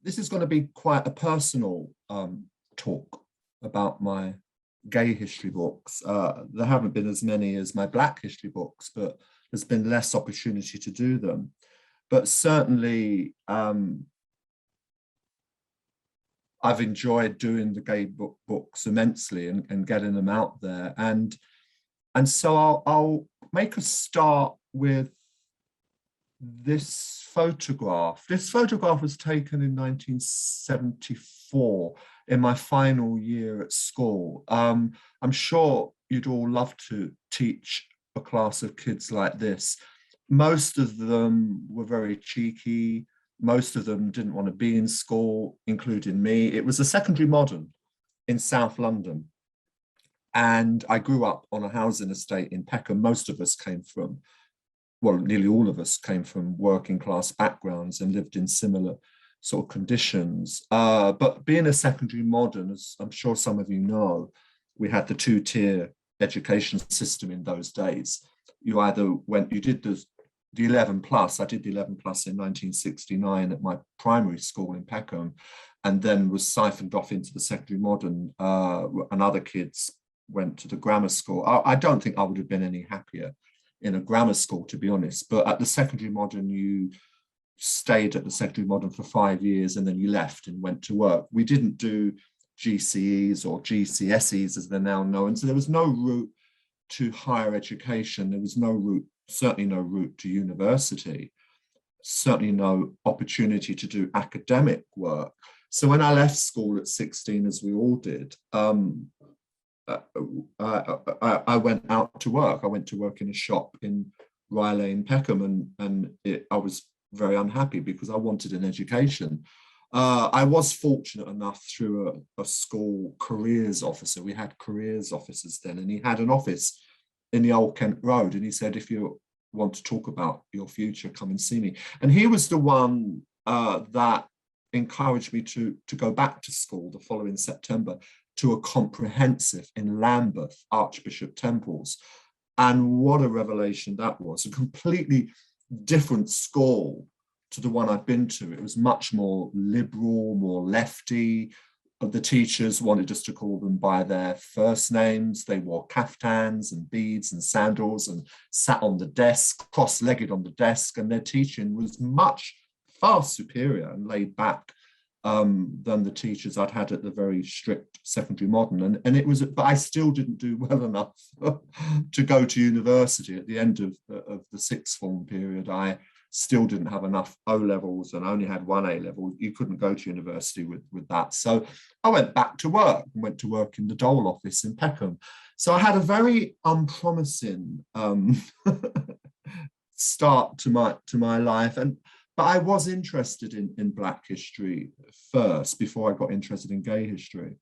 this is going to be quite a personal talk about my gay history books. There haven't been as many as my Black history books, but there's been less opportunity to do them. But certainly, I've enjoyed doing the gay books immensely and getting them out there. And so I'll make a start with this photograph. This photograph was taken in 1974 in my final year at school. I'm sure you'd all love to teach a class of kids like this. Most of them were very cheeky. Most of them didn't want to be in school, including me. It was a secondary modern in South London. And I grew up on a housing estate in Peckham. Most of us came from, well, nearly all of us came from working class backgrounds and lived in similar sort of conditions. But being a secondary modern, as I'm sure some of you know, we had the two-tier education system in those days. You either went, you did the 11 plus, I did the 11 plus in 1969 at my primary school in Peckham, and then was siphoned off into the secondary modern, and other kids went to the grammar school. I don't think I would have been any happier in a grammar school, to be honest, but at the secondary modern, you stayed at the secondary modern for 5 years and then you left and went to work. We didn't do GCEs or GCSEs as they're now known, so there was no route to higher education. There was no route, certainly no route to university, certainly no opportunity to do academic work. So when I left school at 16, as we all did, I went out to work. I went to work in a shop in Rye Lane, Peckham, and I was very unhappy because I wanted an education. I was fortunate enough through a school careers officer. We had careers officers then, and he had an office in the Old Kent Road. And he said, if you want to talk about your future, come and see me. And he was the one that encouraged me to go back to school the following September to a comprehensive in Lambeth, Archbishop Temples. And what a revelation that was. A completely different school to the one I'd been to. It was much more liberal, more lefty. The teachers wanted us to call them by their first names. They wore caftans and beads and sandals and sat on the desk, cross-legged on the desk, and their teaching was much, far superior and laid back than the teachers I'd had at the very strict secondary modern. And it was, but I still didn't do well enough to go to university. At the end of the sixth form period, I still didn't have enough O levels and only had one A level. You couldn't go to university with that. So I went back to work and went to work in the Dole office in Peckham. So I had a very unpromising start to my life. But I was interested in Black history first before I got interested in gay history.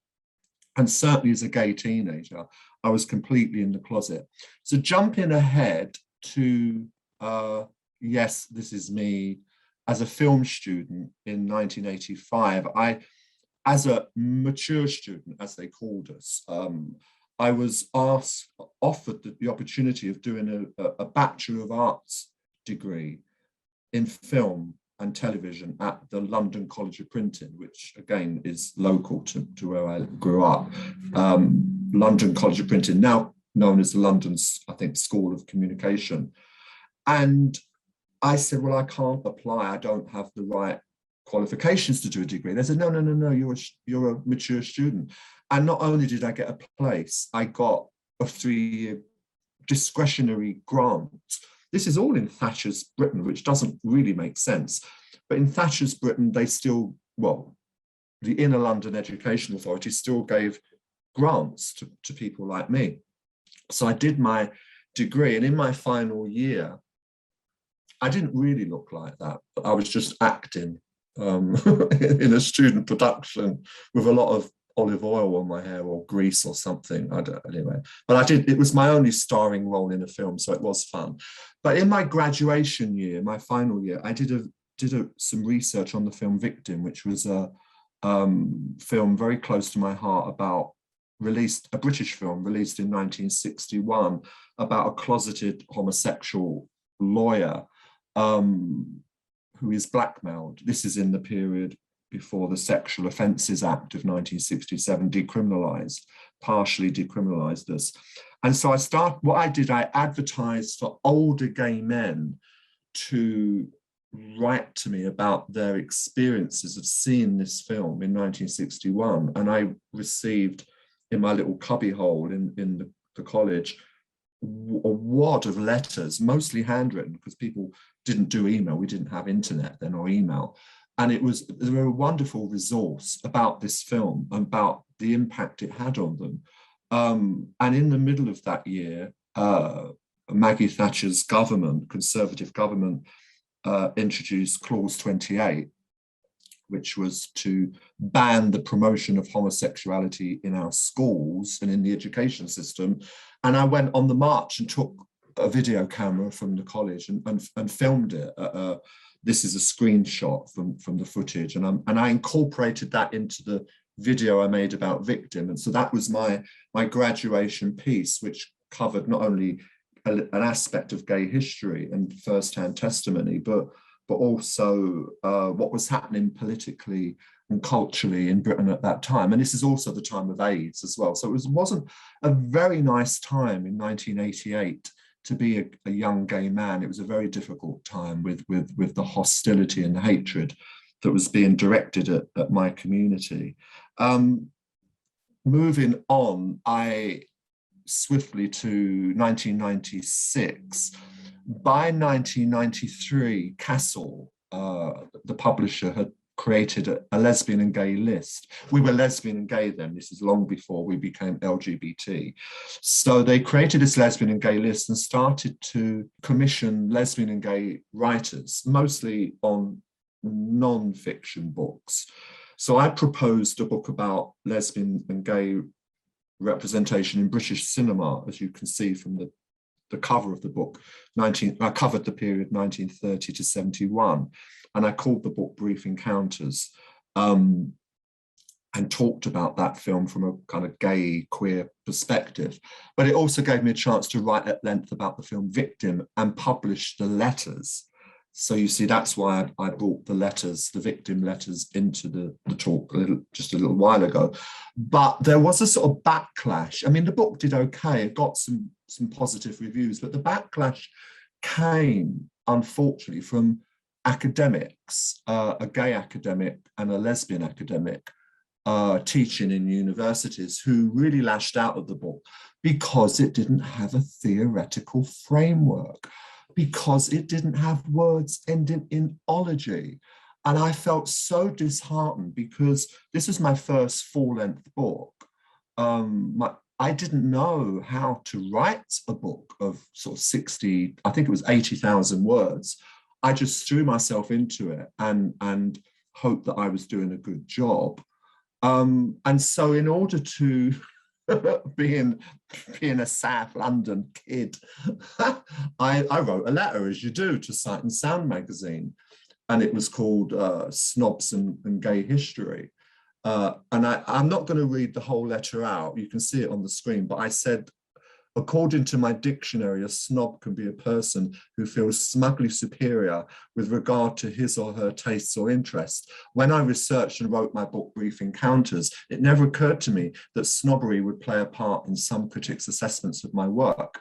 And certainly as a gay teenager, I was completely in the closet. So jumping ahead to, yes, this is me, as a film student in 1985, as a mature student, as they called us, I was offered the opportunity of doing a Bachelor of Arts degree in film and television at the London College of Printing, which again is local to where I grew up. London College of Printing, now known as the London's, I think, School of Communication. And I said, well, I can't apply. I don't have the right qualifications to do a degree. They said, no, you're a mature student. And not only did I get a place, I got a 3-year discretionary grant. This is all in Thatcher's Britain, which doesn't really make sense. But in Thatcher's Britain, they still, well, the Inner London Education Authority still gave grants to people like me. So I did my degree, and in my final year, I didn't really look like that. I was just acting in a student production with a lot of olive oil on my hair or grease or something. I don't, anyway, but I did, it was my only starring role in a film, so it was fun. But in my graduation year, my final year, I did some research on the film Victim, which was a film very close to my heart about a British film released in 1961 about a closeted homosexual lawyer who is blackmailed. This is in the period before the Sexual Offences Act of 1967 partially decriminalised this. And so I advertised for older gay men to write to me about their experiences of seeing this film in 1961. And I received in my little cubbyhole in the college a wad of letters, mostly handwritten, because people didn't do email. We didn't have internet then or email. And they were a wonderful resource about this film, about the impact it had on them. And in the middle of that year, Maggie Thatcher's government, Conservative government, introduced Clause 28, which was to ban the promotion of homosexuality in our schools and in the education system. And I went on the march and took a video camera from the college and filmed it. This is a screenshot from the footage, and I incorporated that into the video I made about Victim. And so that was my graduation piece, which covered not only an aspect of gay history and first-hand testimony, but also what was happening politically and culturally in Britain at that time. And this is also the time of AIDS as well. So it wasn't a very nice time in 1988 to be a young gay man. It was a very difficult time with the hostility and the hatred that was being directed at my community. Moving on, I swiftly to 1996. By 1993, Castle, the publisher, had created a lesbian and gay list. We were lesbian and gay then. This is long before we became LGBT. So they created this lesbian and gay list and started to commission lesbian and gay writers, mostly on non-fiction books. So I proposed a book about lesbian and gay representation in British cinema, as you can see from the cover of the book. I covered the period 1930 to 71, and I called the book Brief Encounters, and talked about that film from a kind of gay, queer perspective. But it also gave me a chance to write at length about the film Victim and publish the letters. So you see, that's why I brought the letters, the Victim letters, into the talk just a little while ago. But there was a sort of backlash. I mean, the book did okay. It got some positive reviews, but the backlash came, unfortunately, from academics, a gay academic and a lesbian academic teaching in universities, who really lashed out at the book because it didn't have a theoretical framework, because it didn't have words ending in ology. And I felt so disheartened, because this was my first full-length book. I didn't know how to write a book of sort of 60, I think it was 80,000 words. I just threw myself into it and hoped that I was doing a good job. And so in order to being a South London kid, I wrote a letter, as you do, to Sight and Sound magazine, and it was called Snobs and Gay History. And I'm not going to read the whole letter out. You can see it on the screen, but I said, according to my dictionary, a snob can be a person who feels smugly superior with regard to his or her tastes or interests. When I researched and wrote my book, Brief Encounters, it never occurred to me that snobbery would play a part in some critics' assessments of my work.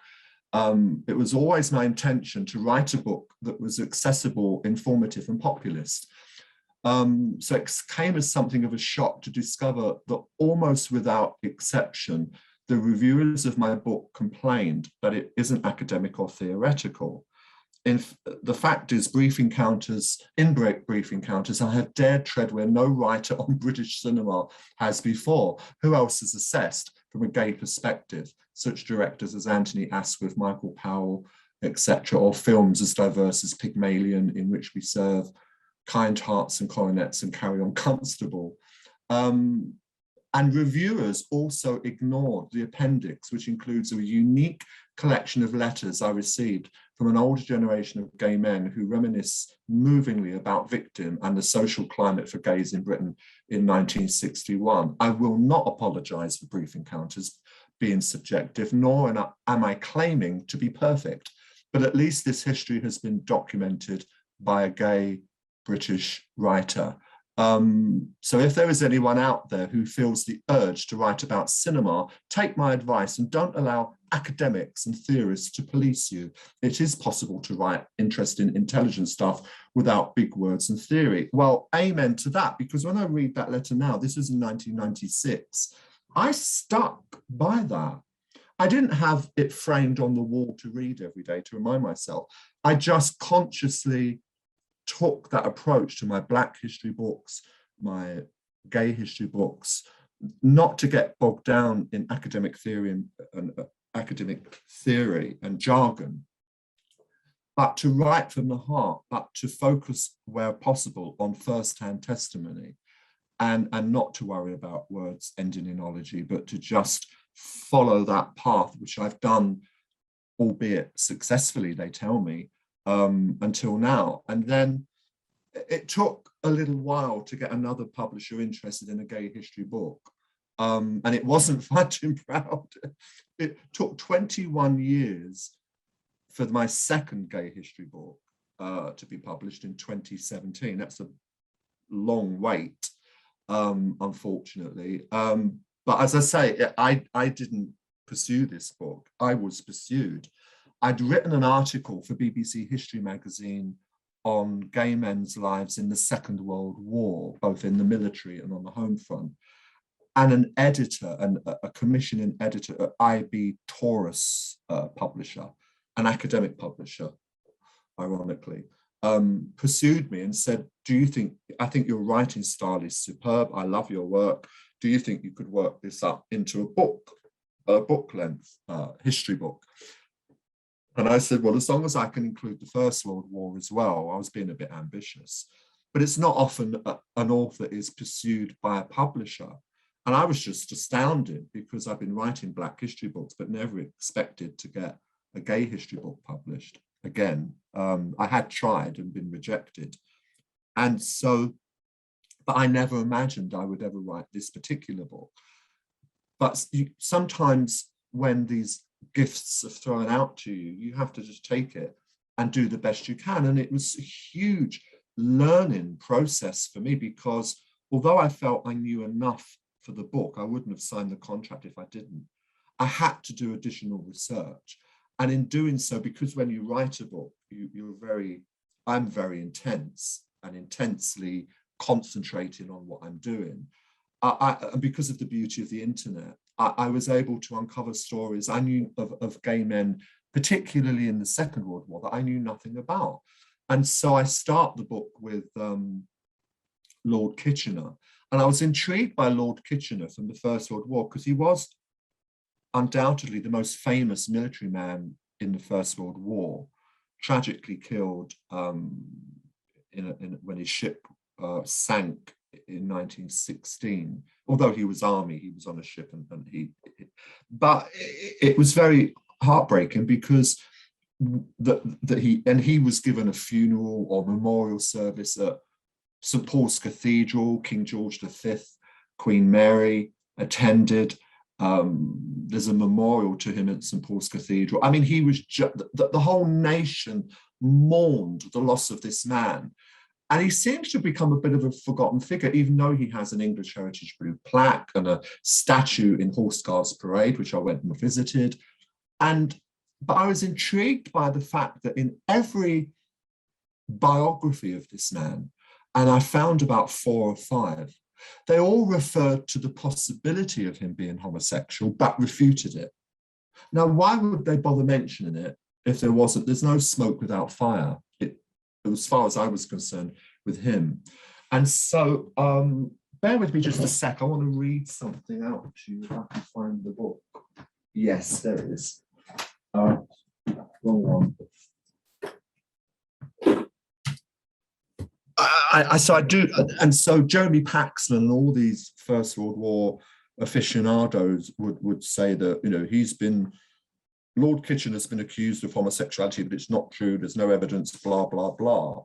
It was always my intention to write a book that was accessible, informative, and populist. So it came as something of a shock to discover that almost without exception, the reviewers of my book complained that it isn't academic or theoretical. The fact is, Brief Encounters, I have dared tread where no writer on British cinema has before. Who else has assessed from a gay perspective such directors as Anthony Asquith, Michael Powell, etc., or films as diverse as Pygmalion, In Which We Serve, Kind Hearts and Coronets, and Carry On Constable. And reviewers also ignored the appendix, which includes a unique collection of letters I received from an older generation of gay men who reminisce movingly about Victim and the social climate for gays in Britain in 1961. I will not apologise for Brief Encounters being subjective, nor am I claiming to be perfect, but at least this history has been documented by a gay British writer. So if there is anyone out there who feels the urge to write about cinema, take my advice and don't allow academics and theorists to police you. It is possible to write interesting, intelligent stuff without big words and theory. Well, amen to that, because when I read that letter now, this was in 1996, I stuck by that. I didn't have it framed on the wall to read every day to remind myself. I just consciously took that approach to my Black history books, my gay history books, not to get bogged down in academic theory and jargon, but to write from the heart, but to focus where possible on first-hand testimony, and not to worry about words ending in ology, but to just follow that path, which I've done, albeit successfully, they tell me, until now. And then it took a little while to get another publisher interested in a gay history book. And it wasn't Fight and Proud. It took 21 years for my second gay history book to be published in 2017. That's a long wait, unfortunately. But as I say, I didn't pursue this book. I was pursued. I'd written an article for BBC History magazine on gay men's lives in the Second World War, both in the military and on the home front. And an editor, a commissioning editor at IB Taurus publisher, an academic publisher, ironically, pursued me and said, I think your writing style is superb. I love your work. Do you think you could work this up into a book length history book? And I said, well, as long as I can include the First World War as well. I was being a bit ambitious, but it's not often an author is pursued by a publisher. And I was just astounded, because I've been writing Black history books, but never expected to get a gay history book published. Again, I had tried and been rejected. And so, but I never imagined I would ever write this particular book. But sometimes when these gifts are thrown out to you, you have to just take it and do the best you can. And it was a huge learning process for me, because although I felt I knew enough for the book, I wouldn't have signed the contract if I didn't. I had to do additional research. And in doing so, because when you write a book, I'm very intense and intensely concentrating on what I'm doing. And because of the beauty of the internet, I was able to uncover stories I knew of gay men, particularly in the Second World War, that I knew nothing about. And so I start the book with Lord Kitchener. And I was intrigued by Lord Kitchener from the First World War, because he was undoubtedly the most famous military man in the First World War, tragically killed when his ship sank in 1916. Although he was army, he was on a ship, but it was very heartbreaking, because he was given a funeral or memorial service at St. Paul's Cathedral. King George V, Queen Mary attended. There's a memorial to him at St. Paul's Cathedral. I mean, he was the whole nation mourned the loss of this man. And he seems to have become a bit of a forgotten figure, even though he has an English Heritage Blue plaque and a statue in Horse Guards Parade, which I went and visited. But I was intrigued by the fact that in every biography of this man, and I found about 4 or 5, they all referred to the possibility of him being homosexual, but refuted it. Now, why would they bother mentioning it if there's no smoke without fire? As far as I was concerned with him. And so bear with me just a sec. I want to read something out to you if I can find the book. Yes, there it is. Wrong one. So I do, and so Jeremy Paxman and all these First World War aficionados would say that, Lord Kitchener's been accused of homosexuality, but it's not true. There's no evidence, blah, blah, blah.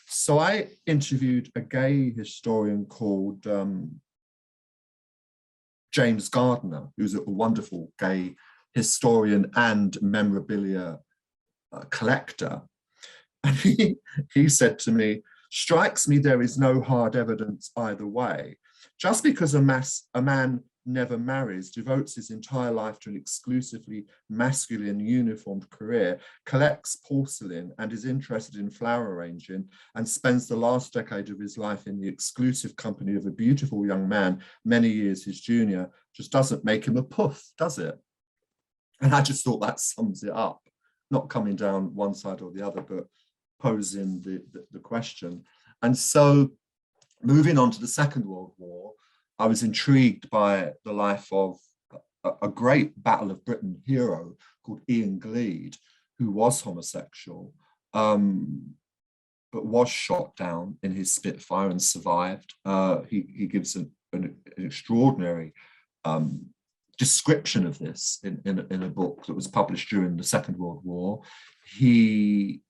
So I interviewed a gay historian called James Gardner, who's a wonderful gay historian and memorabilia collector. And he said to me, Strikes me there is no hard evidence either way. Just because a man never marries, devotes his entire life to an exclusively masculine uniformed career, collects porcelain and is interested in flower arranging, and spends the last decade of his life in the exclusive company of a beautiful young man, many years his junior, just doesn't make him a puff, does it? And I just thought that sums it up, not coming down one side or the other, but posing the question. And so moving on to the Second World War, I was intrigued by the life of a great Battle of Britain hero called Ian Gleed, who was homosexual, but was shot down in his Spitfire and survived. He gives an extraordinary description of this in a book that was published during the Second World War. He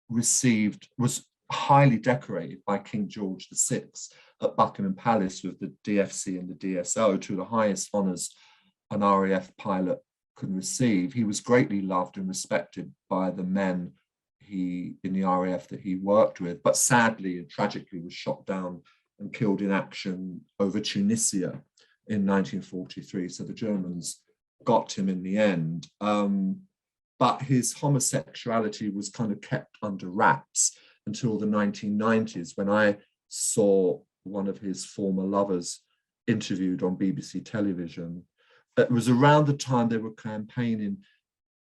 was highly decorated by King George VI at Buckingham Palace with the DFC and the DSO, two of the highest honours an RAF pilot could receive. He was greatly loved and respected by the men in the RAF that he worked with, but sadly and tragically was shot down and killed in action over Tunisia in 1943. So the Germans got him in the end. But his homosexuality was kind of kept under wraps until the 1990s, when I saw one of his former lovers interviewed on BBC television. It was around the time they were campaigning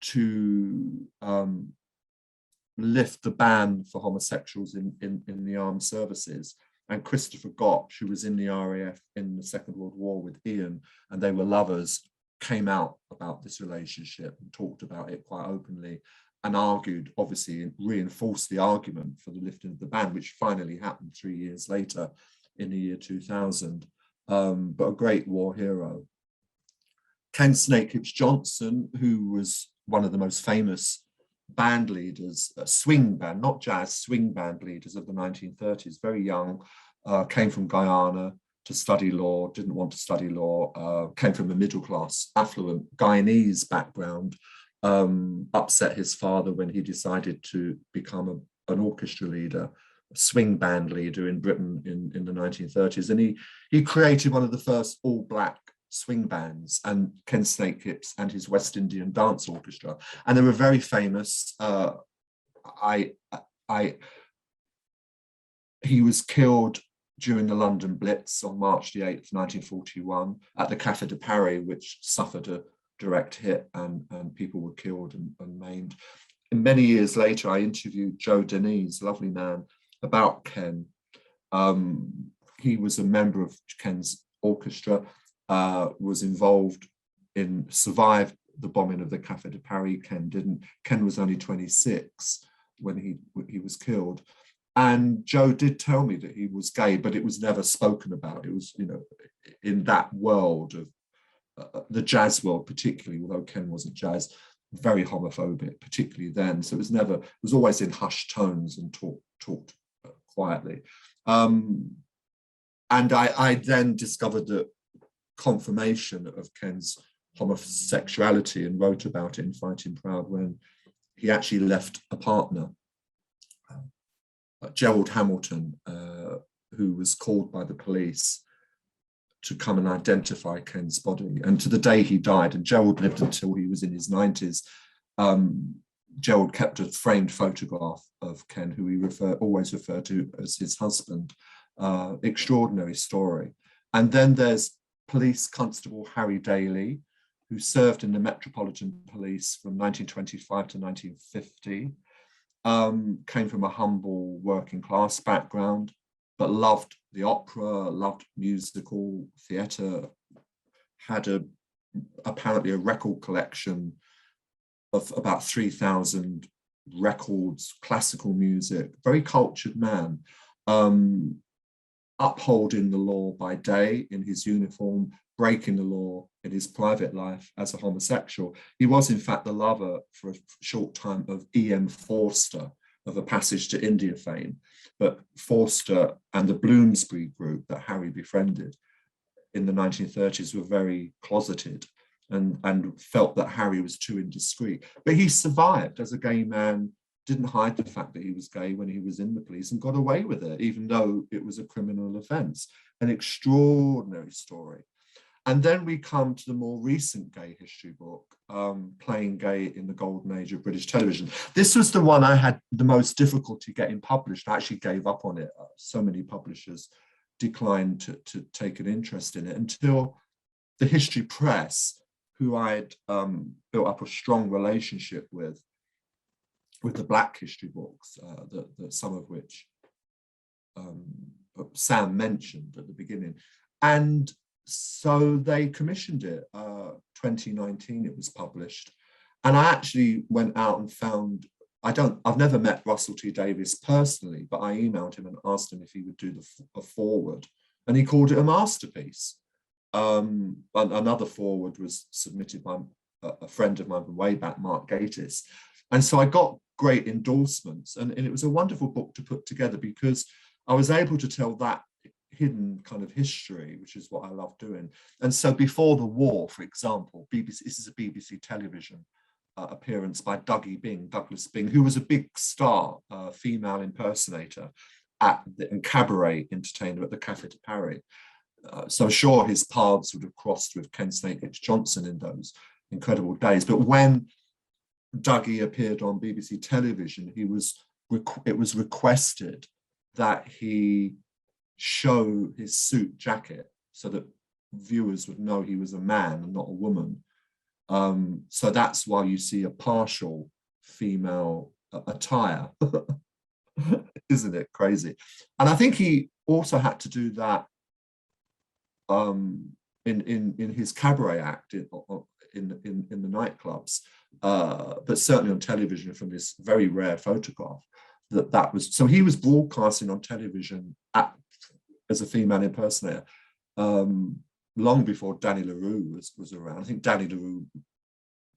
to lift the ban for homosexuals in the armed services. And Christopher Gotch, who was in the RAF in the Second World War with Ian, and they were lovers, came out about this relationship and talked about it quite openly, and argued, obviously, reinforced the argument for the lifting of the ban, which finally happened 3 years later in the year 2000. But a great war hero. Ken Snakehips Johnson, who was one of the most famous band leaders, swing band, not jazz, swing band leaders of the 1930s, very young, came from Guyana to study law, didn't want to study law, came from a middle class, affluent Guyanese background, upset his father when he decided to become an orchestra leader, a swing band leader in Britain in the 1930s. And he created one of the first all-black swing bands, and Ken Snakehips and his West Indian Dance Orchestra. And they were very famous. He was killed during the London Blitz on March the 8th, 1941, at the Café de Paris, which suffered a direct hit, and people were killed and maimed. And many years later, I interviewed Joe Denise, lovely man, about Ken. He was a member of Ken's orchestra, was involved survived the bombing of the Café de Paris. Ken didn't. Ken was only 26 when he was killed. And Joe did tell me that he was gay, but it was never spoken about. It was, in that world of the jazz world, particularly, although Ken wasn't jazz, very homophobic, particularly then. So it was always in hushed tones and talked quietly. And I then discovered the confirmation of Ken's homosexuality and wrote about it in Fighting Proud when he actually left a partner, Gerald Hamilton, who was called by the police to come and identify Ken's body. And to the day he died, and Gerald lived until he was in his 90s, Gerald kept a framed photograph of Ken, who he always referred to as his husband. Extraordinary story. And then there's Police Constable Harry Daly, who served in the Metropolitan Police from 1925 to 1950. Came from a humble working class background, but loved the opera, loved musical theatre, had apparently a record collection of about 3,000 records, classical music, very cultured man, upholding the law by day in his uniform, breaking the law in his private life as a homosexual. He was, in fact, the lover for a short time of E.M. Forster, of A Passage to India fame. But Forster and the Bloomsbury group that Harry befriended in the 1930s were very closeted and felt that Harry was too indiscreet. But he survived as a gay man didn't hide the fact that he was gay when he was in the police and got away with it, even though it was a criminal offence. An extraordinary story. And then we come to the more recent gay history book, Playing Gay in the Golden Age of British Television. This was the one I had the most difficulty getting published. I actually gave up on it. So many publishers declined to take an interest in it until the History Press, who I'd built up a strong relationship with the Black history books, that some of which Sam mentioned at the beginning. And so they commissioned it. 2019 it was published. And I actually went out and found, I've never met Russell T Davies personally, but I emailed him and asked him if he would do a foreword, and he called it a masterpiece. Another foreword was submitted by a friend of mine from way back, Mark Gatiss. And so I got great endorsements, and it was a wonderful book to put together because I was able to tell that hidden kind of history, which is what I love doing. And so before the war, for example, this is a BBC television appearance by Douglas Byng, who was a big star, female impersonator and cabaret entertainer at the Café de Paris. So I'm sure his paths would have crossed with Ken St. Johnson in those incredible days. But when Dougie appeared on BBC television, it was requested that he show his suit jacket so that viewers would know he was a man and not a woman. So that's why you see a partial female attire. Isn't it crazy? And I think he also had to do that in his cabaret act in the nightclubs, but certainly on television from this very rare photograph that was. So he was broadcasting on television as a female impersonator long before Danny LaRue was around. I think Danny LaRue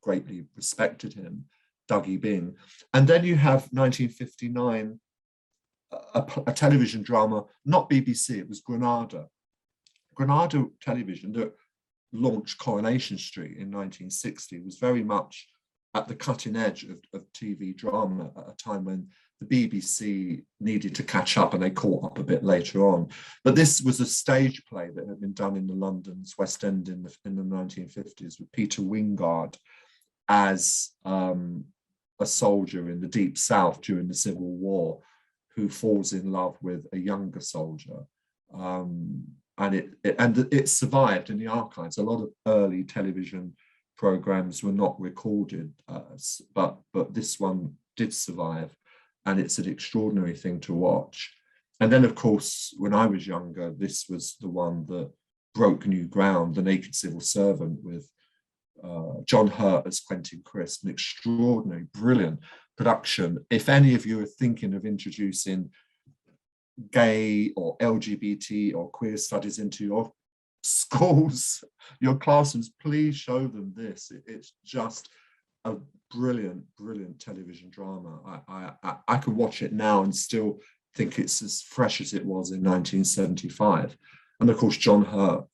greatly respected him, Dougie Byng. And then you have 1959, a television drama, not BBC, it was Granada Television that launched Coronation Street in 1960, was very much at the cutting edge of TV drama at a time when the BBC needed to catch up, and they caught up a bit later on. But this was a stage play that had been done in the London's West End in the 1950s with Peter Wingard as a soldier in the Deep South during the Civil War who falls in love with a younger soldier. And it survived in the archives. A lot of early television programs were not recorded, but this one did survive, and it's an extraordinary thing to watch. And then, of course, when I was younger, this was the one that broke new ground, The Naked Civil Servant, with John Hurt as Quentin Crisp, an extraordinary, brilliant production. If any of you are thinking of introducing gay or LGBT or queer studies into your schools, your classrooms, please show them this. It's just a brilliant, brilliant television drama. I could watch it now and still think it's as fresh as it was in 1975. And of course, John Hurt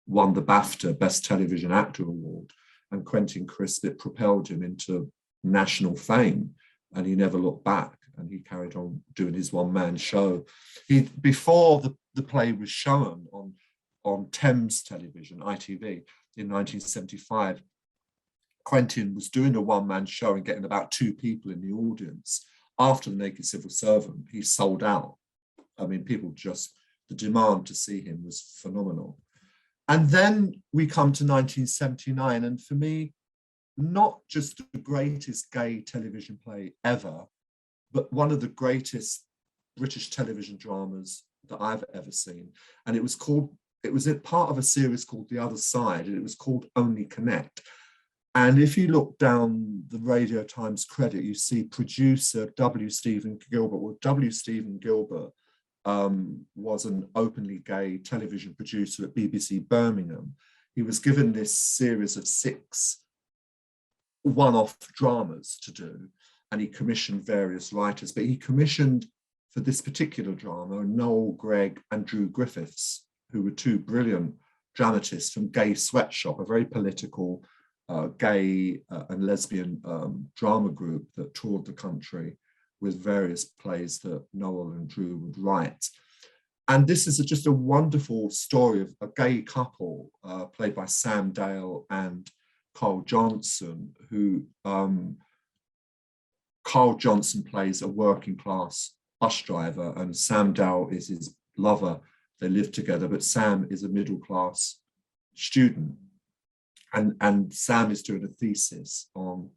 won the BAFTA Best Television Actor Award, and Quentin Crisp, it propelled him into national fame, and he never looked back, and he carried on doing his one-man show. Before the play was shown on Thames Television, ITV, in 1975, Quentin was doing a one-man show and getting about 2 people in the audience. After The Naked Civil Servant, he sold out. I mean, the demand to see him was phenomenal. And then we come to 1979, and for me, not just the greatest gay television play ever, but one of the greatest British television dramas that I've ever seen. And it was part of a series called The Other Side, and it was called Only Connect. And if you look down the Radio Times credit, you see producer W. Stephen Gilbert. Well, W. Stephen Gilbert was an openly gay television producer at BBC Birmingham. He was given this series of 6 one-off dramas to do, and he commissioned various writers, but he commissioned for this particular drama Noel Gregg and Drew Griffiths, who were 2 brilliant dramatists from Gay Sweatshop, a very political gay and lesbian drama group that toured the country with various plays that Noel and Drew would write. And this is just a wonderful story of a gay couple played by Sam Dale and Carl Johnson, who Carl Johnson plays a working class bus driver and Sam Dale is his lover. They live together, but Sam is a middle class student. And Sam is doing a thesis on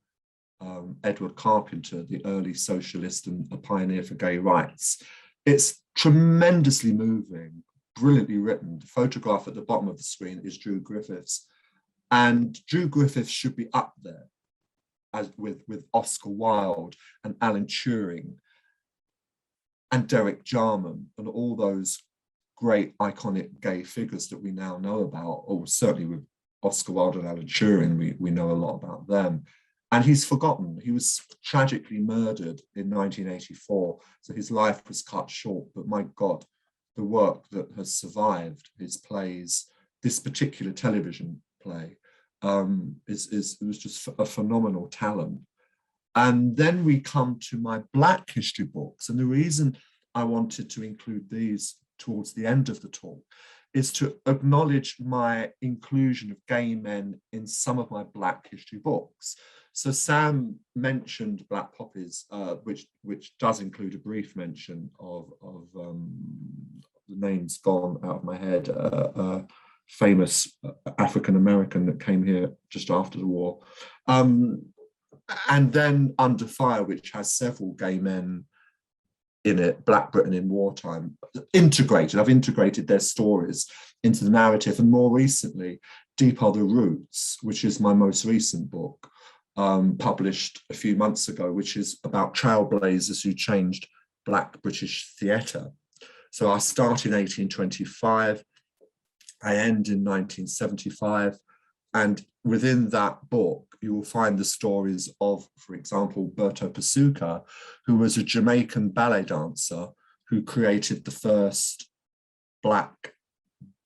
Edward Carpenter, the early socialist and a pioneer for gay rights. It's tremendously moving, brilliantly written. The photograph at the bottom of the screen is Drew Griffiths. And Drew Griffiths should be up there as with Oscar Wilde and Alan Turing and Derek Jarman and all those great iconic gay figures that we now know about, or certainly with Oscar Wilde and Alan Turing, we know a lot about them. And he's forgotten. He was tragically murdered in 1984, so his life was cut short. But my God, the work that has survived his plays, this particular television play, it was just a phenomenal talent. And then we come to my Black history books. And the reason I wanted to include these towards the end of the talk is to acknowledge my inclusion of gay men in some of my Black history books. So Sam mentioned Black Poppies, which does include a brief mention of the name's gone out of my head, famous African-American that came here just after the war. And then Under Fire, which has several gay men in it, Black Britain in wartime, integrated. I've integrated their stories into the narrative. And more recently, Deep Are the Roots, which is my most recent book, published a few months ago, which is about trailblazers who changed Black British theatre. So I start in 1825, I end in 1975, and within that book, you will find the stories of, for example, Berto Pasuca, who was a Jamaican ballet dancer who created the first Black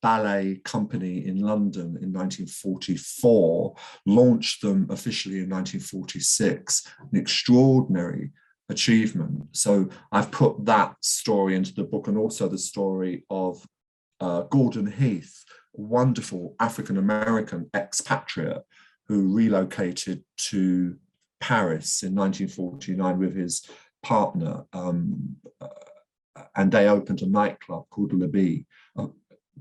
ballet company in London in 1944, launched them officially in 1946, an extraordinary achievement. So I've put that story into the book, and also the story of Gordon Heath, a wonderful African-American expatriate who relocated to Paris in 1949 with his partner, and they opened a nightclub called Le Bee.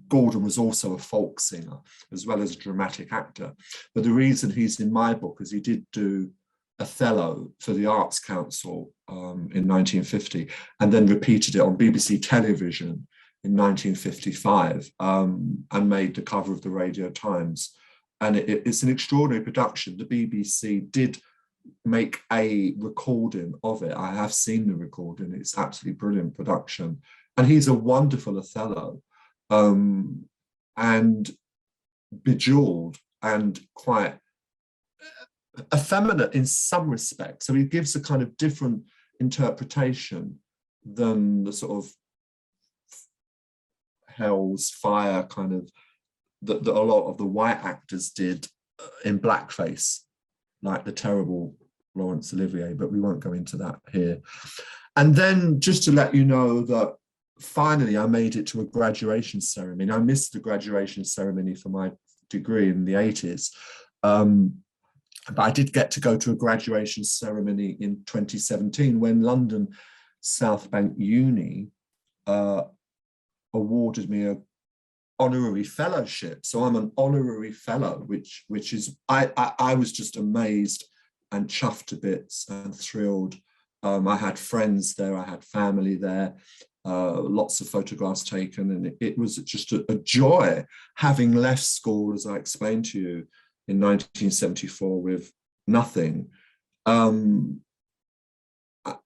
Gordon was also a folk singer as well as a dramatic actor. But the reason he's in my book is he did do Othello for the Arts Council in 1950, and then repeated it on BBC television in 1955, and made the cover of the Radio Times. And it's an extraordinary production. The BBC did make a recording of it. I have seen the recording. It's absolutely brilliant production. And he's a wonderful Othello, and bejeweled and quite effeminate in some respects. So he gives a kind of different interpretation than the sort of Hell's Fire kind of that a lot of the white actors did in blackface, like the terrible Laurence Olivier, but we won't go into that here. And then just to let you know that finally I made it to a graduation ceremony. I missed the graduation ceremony for my degree in the 80s. But I did get to go to a graduation ceremony in 2017 when London South Bank Uni awarded me a honorary fellowship. So I'm an honorary fellow, which is, I was just amazed and chuffed to bits and thrilled. I had friends there, I had family there, lots of photographs taken, and it was just a joy having left school, as I explained to you, in 1974 with nothing. And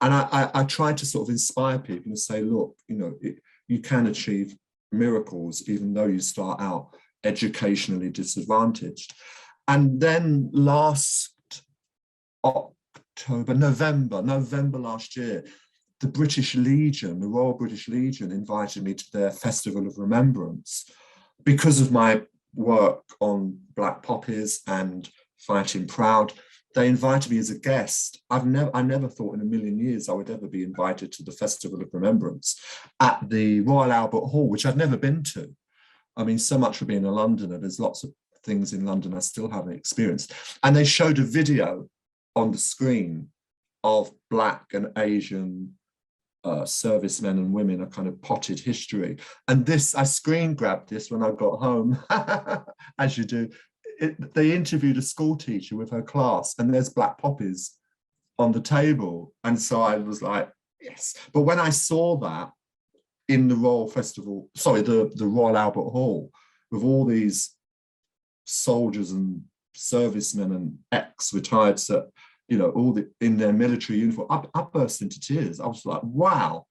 I tried to sort of inspire people and say, look, you know, you can achieve miracles even though you start out educationally disadvantaged. And then last November last year, the British Legion, the Royal British Legion, invited me to their Festival of Remembrance because of my work on Black Poppies and Fighting Proud. They invited me as a guest. I never thought in a million years I would ever be invited to the Festival of Remembrance at the Royal Albert Hall, which I'd never been to. I mean, so much for being a Londoner. There's lots of things in London I still haven't experienced. And they showed a video on the screen of Black and Asian servicemen and women, a kind of potted history. And this, I screen grabbed this when I got home, as you do. They interviewed a school teacher with her class, and there's black poppies on the table. And so I was like, yes. But when I saw that in the Royal Festival, sorry, the Royal Albert Hall, with all these soldiers and servicemen and ex-retired, all in their military uniform, I burst into tears. I was like, wow,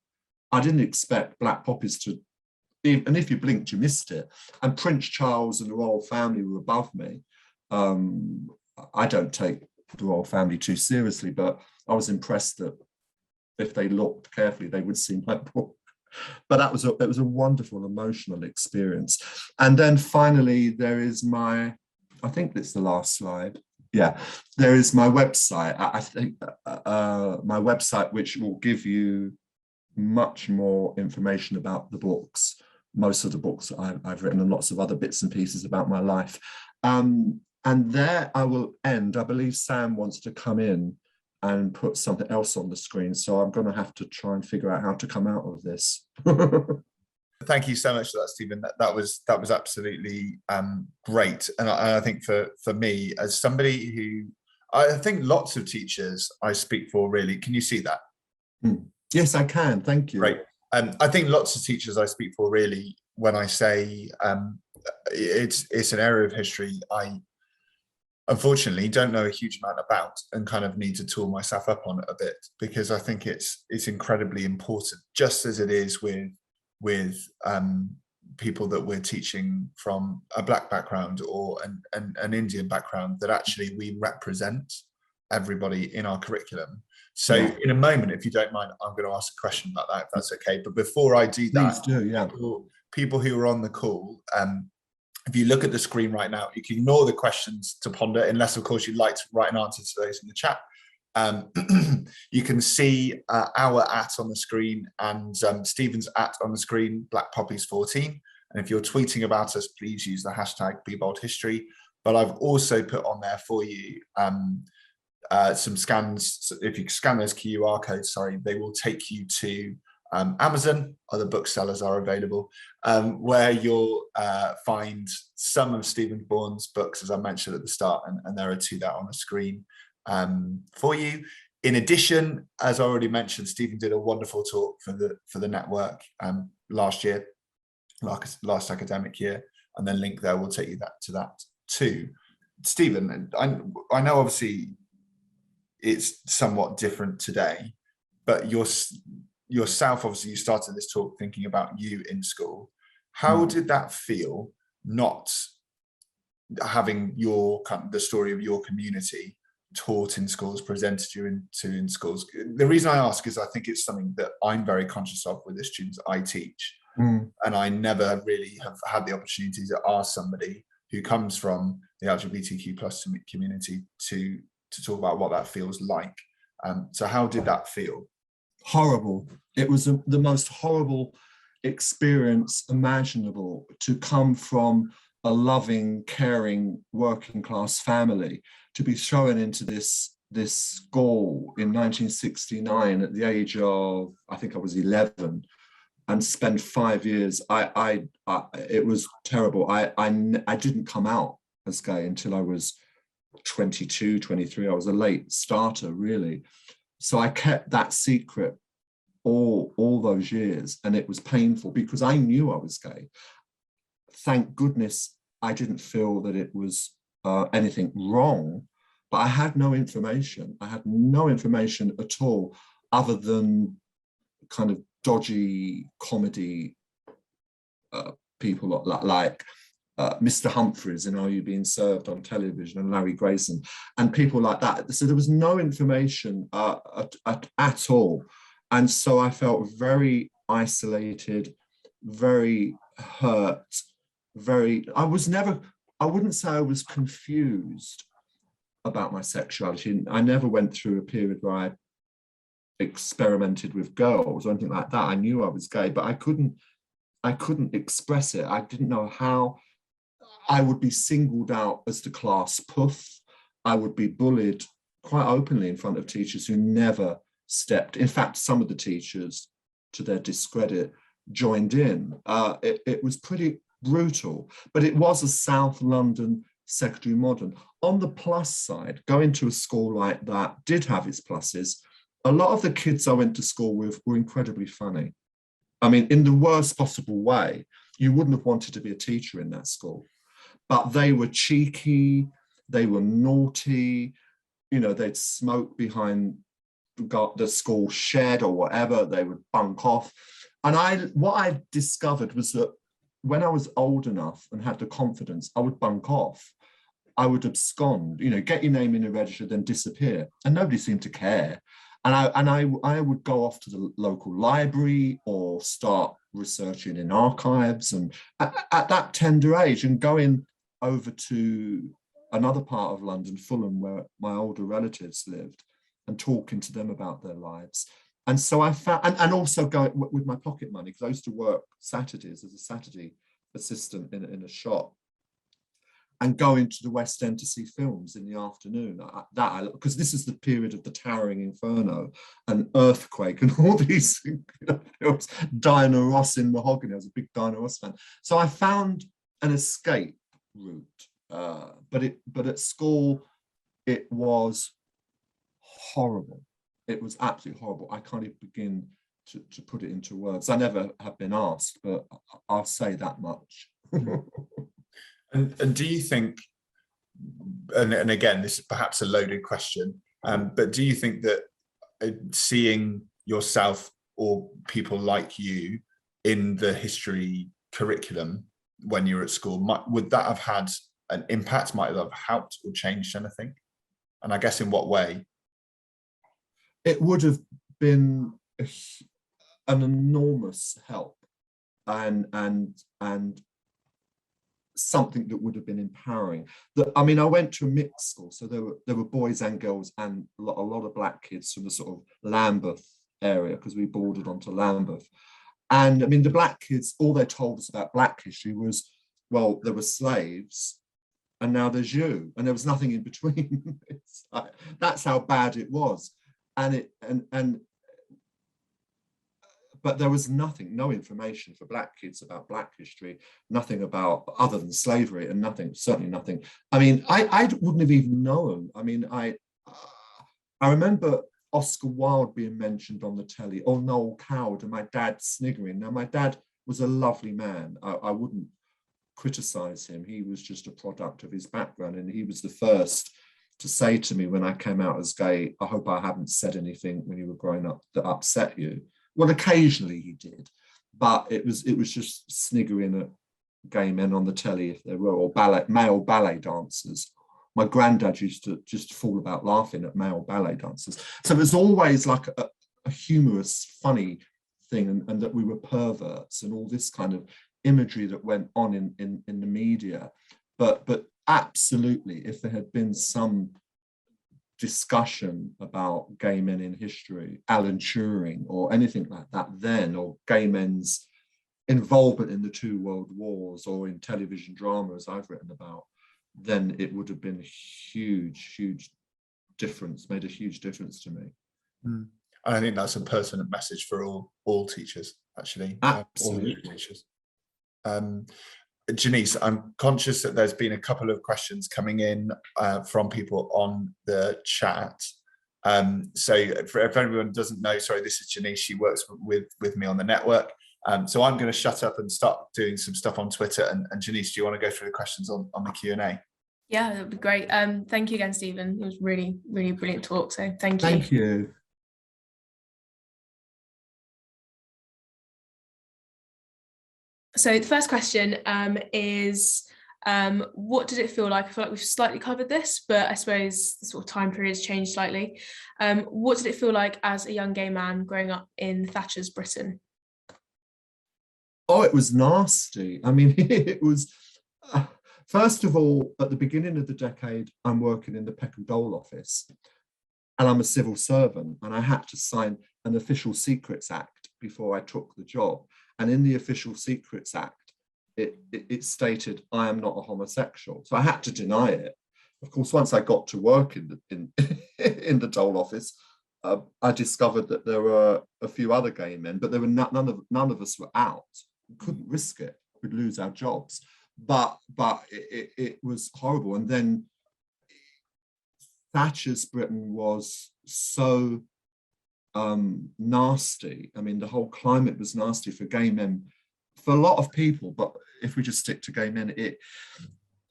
I didn't expect black poppies to, and if you blinked, you missed it. And Prince Charles and the royal family were above me. I don't take the royal family too seriously, but I was impressed that if they looked carefully, they would see my book. But it was a wonderful emotional experience. And then finally, there is I think it's the last slide. Yeah, there is my website. I think my website, which will give you much more information about the books, most of the books that I've written, and lots of other bits and pieces about my life. And there I will end. I believe Sam wants to come in and put something else on the screen. So I'm going to have to try and figure out how to come out of this. Thank you so much for that, Stephen. That was absolutely great. And I think for me, as somebody who, I think lots of teachers I speak for really, can you see that? Yes, I can. Thank you. Great. I think lots of teachers I speak for really, when I say it's an area of history I unfortunately don't know a huge amount about, and kind of need to tool myself up on it a bit, because I think it's incredibly important, just as it is with people that we're teaching from a Black background or an Indian background, that actually we represent everybody in our curriculum. So in a moment, if you don't mind, I'm going to ask a question about that, if that's okay. But before I do that, please do, yeah. People who are on the call, if you look at the screen right now, you can ignore the questions to ponder, unless, of course, you'd like to write an answer to those in the chat. You can see our @ on the screen, and Stephen's @ on the screen, Black Poppies 14. And if you're tweeting about us, please use the hashtag #BeBoldHistory. But I've also put on there for you some scans. If you scan those QR codes, they will take you to Amazon. Other booksellers are available, where you'll find some of Stephen Bourne's books, as I mentioned at the start, and there are 2 that are on the screen for you. In addition, as I already mentioned, Stephen did a wonderful talk for the network last year, last academic year, and then link there will take you to that too. Stephen, I know obviously it's somewhat different today, but yourself, obviously you started this talk thinking about you in school. How did that feel, not having the story of your community taught in schools, presented you in schools? The reason I ask is I think it's something that I'm very conscious of with the students I teach, and I never really have had the opportunity to ask somebody who comes from the LGBTQ plus community to talk about what that feels like. So how did that feel? Horrible. It was the most horrible experience imaginable, to come from a loving, caring, working class family, to be thrown into this school in 1969 at the age of, I think I was 11, and spend 5 years. It was terrible. I didn't come out as gay until I was 22, 23. I was a late starter, really. So I kept that secret all those years, and it was painful because I knew I was gay. Thank goodness I didn't feel that it was anything wrong, but I had no information. I had no information at all, other than kind of dodgy comedy people like Mr. Humphreys in Are You Being Served on television, and Larry Grayson, and people like that. So there was no information at all. And so I felt very isolated, very hurt, I wouldn't say I was confused, about my sexuality. I never went through a period where I experimented with girls or anything like that. I knew I was gay, but I couldn't express it. I didn't know how. I would be singled out as the class puff. I would be bullied quite openly in front of teachers who never stepped. In fact, some of the teachers, to their discredit, joined in. It was pretty brutal, but it was a South London secondary modern. On the plus side, going to a school like that did have its pluses. A lot of the kids I went to school with were incredibly funny. I mean, in the worst possible way. You wouldn't have wanted to be a teacher in that school, but they were cheeky, they were naughty, you know, they'd smoke behind the school shed or whatever, they would bunk off. And what I discovered was that when I was old enough and had the confidence, I would bunk off. I would abscond, you know, get your name in a register, then disappear. And nobody seemed to care. And I would go off to the local library or start researching in archives. And at that tender age, and going over to another part of London, Fulham, where my older relatives lived, and talking to them about their lives. And so I found, and also going with my pocket money, because I used to work Saturdays as a Saturday assistant in a shop, and going to the West End to see films in the afternoon. Because this is the period of the Towering Inferno and Earthquake and all these films. Diana Ross in Mahogany. I was a big Diana Ross fan. So I found an escape route. But at school, it was horrible. It was absolutely horrible. I can't even begin to put it into words. I never have been asked, but I'll say that much. And do you think, and again, this is perhaps a loaded question, but do you think that seeing yourself or people like you in the history curriculum when you were at school, would that have had an impact, might have helped or changed anything? And I guess in what way? It would have been an enormous help and something that would have been empowering. I mean, I went to a mixed school, so there were boys and girls and a lot of black kids from the sort of Lambeth area, because we bordered onto Lambeth. And I mean, the black kids, all they told us about black history was, well, there were slaves and now there's you, and there was nothing in between. It's like, that's how bad it was. But there was nothing, no information for black kids about black history, nothing about other than slavery, and nothing, certainly nothing. I mean, I wouldn't have even known. I mean, I remember Oscar Wilde being mentioned on the telly, or Noel Coward, and my dad sniggering. Now, my dad was a lovely man. I wouldn't criticize him. He was just a product of his background, and he was the first to say to me when I came out as gay, I hope I haven't said anything when you were growing up that upset you. Well, occasionally he did, but it was just sniggering at gay men on the telly if there were, or male ballet dancers. My granddad used to just fall about laughing at male ballet dancers. So it was always like a humorous, funny thing, and that we were perverts and all this kind of imagery that went on in the media. But absolutely, if there had been some discussion about gay men in history, Alan Turing or anything like that then, or gay men's involvement in the two world wars or in television dramas I've written about, then it would have been a huge difference, made a huge difference to me. I think that's a pertinent message for all teachers, actually. Absolutely. All teachers. Janice, I'm conscious that there's been a couple of questions coming in from people on the chat. So if everyone doesn't know, sorry, this is Janice. She works with me on the network. So I'm going to shut up and start doing some stuff on Twitter. And Janice, do you want to go through the questions on the Q&A? Yeah, that would be great. Thank you again, Stephen. It was really, really brilliant talk. So thank you. Thank you. So the first question is, what did it feel like? I feel like we've slightly covered this, but I suppose the sort of time period has changed slightly. What did it feel like as a young gay man growing up in Thatcher's Britain? Oh, it was nasty. I mean, it was First of all, at the beginning of the decade, I'm working in the Peckham Dole office, and I'm a civil servant, and I had to sign an Official Secrets Act before I took the job. And in the Official Secrets Act, it stated I am not a homosexual, so I had to deny it. Of course, once I got to work in the Dole office, I discovered that there were a few other gay men, but there were none of us were out. We couldn't risk it; we'd lose our jobs. But it was horrible. And then Thatcher's Britain was so nasty. I mean, the whole climate was nasty for gay men, for a lot of people. But if we just stick to gay men,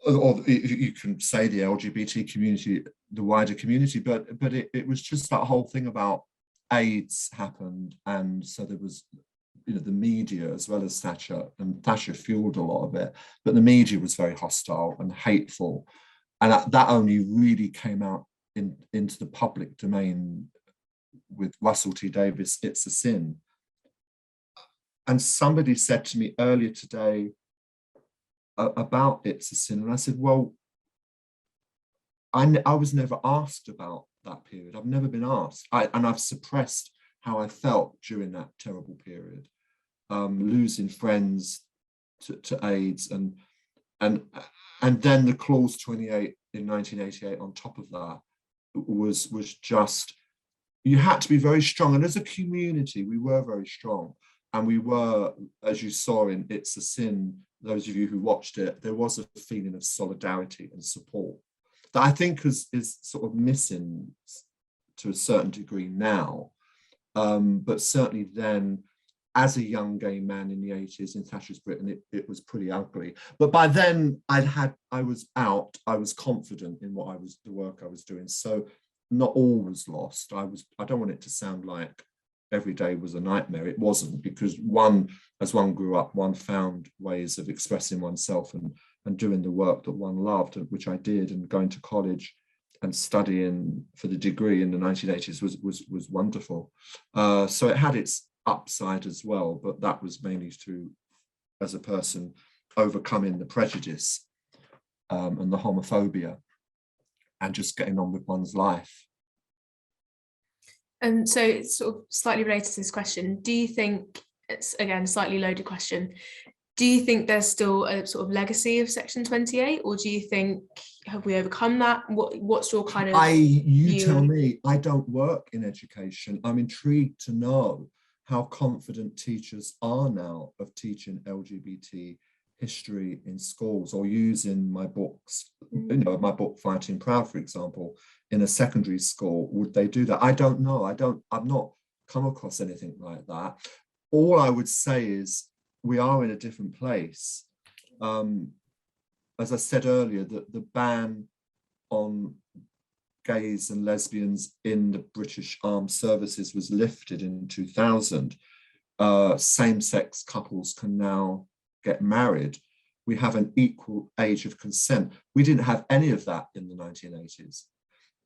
or you can say the LGBT community, the wider community, but it was just that whole thing about AIDS happened, and so there was, the media as well as Thatcher, and Thatcher fueled a lot of it, but the media was very hostile and hateful, and that only really came out into the public domain with Russell T Davies, It's a Sin. And somebody said to me earlier today about It's a Sin, and I said, well, I was never asked about that period. I've never been asked, and I've suppressed how I felt during that terrible period, losing friends to AIDS, and then the clause 28 in 1988 on top of that was just, you had to be very strong, and as a community we were very strong, and we were, as you saw in It's a Sin, those of you who watched it, there was a feeling of solidarity and support that I think is sort of missing to a certain degree now, but certainly then, as a young gay man in the 80s in Thatcher's Britain, it was pretty ugly. But by then I was out, I was confident in the work I was doing. So not all was lost. I don't want it to sound like every day was a nightmare. It wasn't, because as one grew up, one found ways of expressing oneself and doing the work that one loved, which I did, and going to college and studying for the degree in the 1980s was wonderful. So it had its upside as well, but that was mainly through, as a person, overcoming the prejudice and the homophobia, and just getting on with one's life. And so it's sort of slightly related to this question. Do you think, it's again a slightly loaded question, do you think there's still a sort of legacy of Section 28, or do you think, have we overcome that? What's your kind of you tell me. I don't work in education. I'm intrigued to know how confident teachers are now of teaching LGBT history in schools, or using my books, my book Fighting Proud, for example, in a secondary school. Would they do that? I don't know. I've not come across anything like that. All I would say is we are in a different place. As I said earlier, the ban on gays and lesbians in the British Armed Services was lifted in 2000. Same-sex couples can now get married. We have an equal age of consent. We didn't have any of that in the 1980s.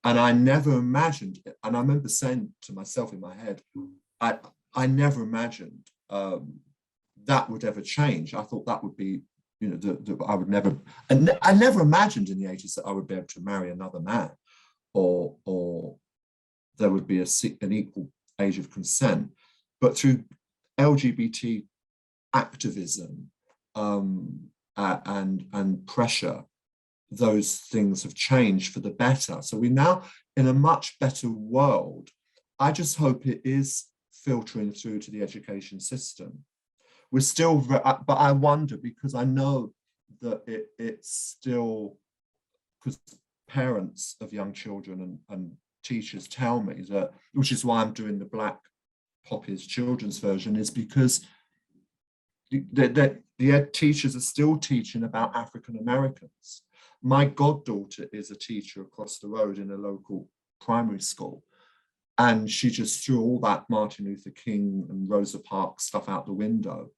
And I never imagined it. And I remember saying to myself in my head, I never imagined that would ever change. I thought that would be, I would never, and I never imagined in the 80s that I would be able to marry another man, or there would be an equal age of consent. But through LGBT activism and pressure, those things have changed for the better. So we're now in a much better world. I just hope it is filtering through to the education system. We're still, but I wonder, because I know that it's still, because parents of young children and teachers tell me that, which is why I'm doing the Black Poppies children's version, is because the ed teachers are still teaching about African Americans. My goddaughter is a teacher across the road in a local primary school, and she just threw all that Martin Luther King and Rosa Parks stuff out the window,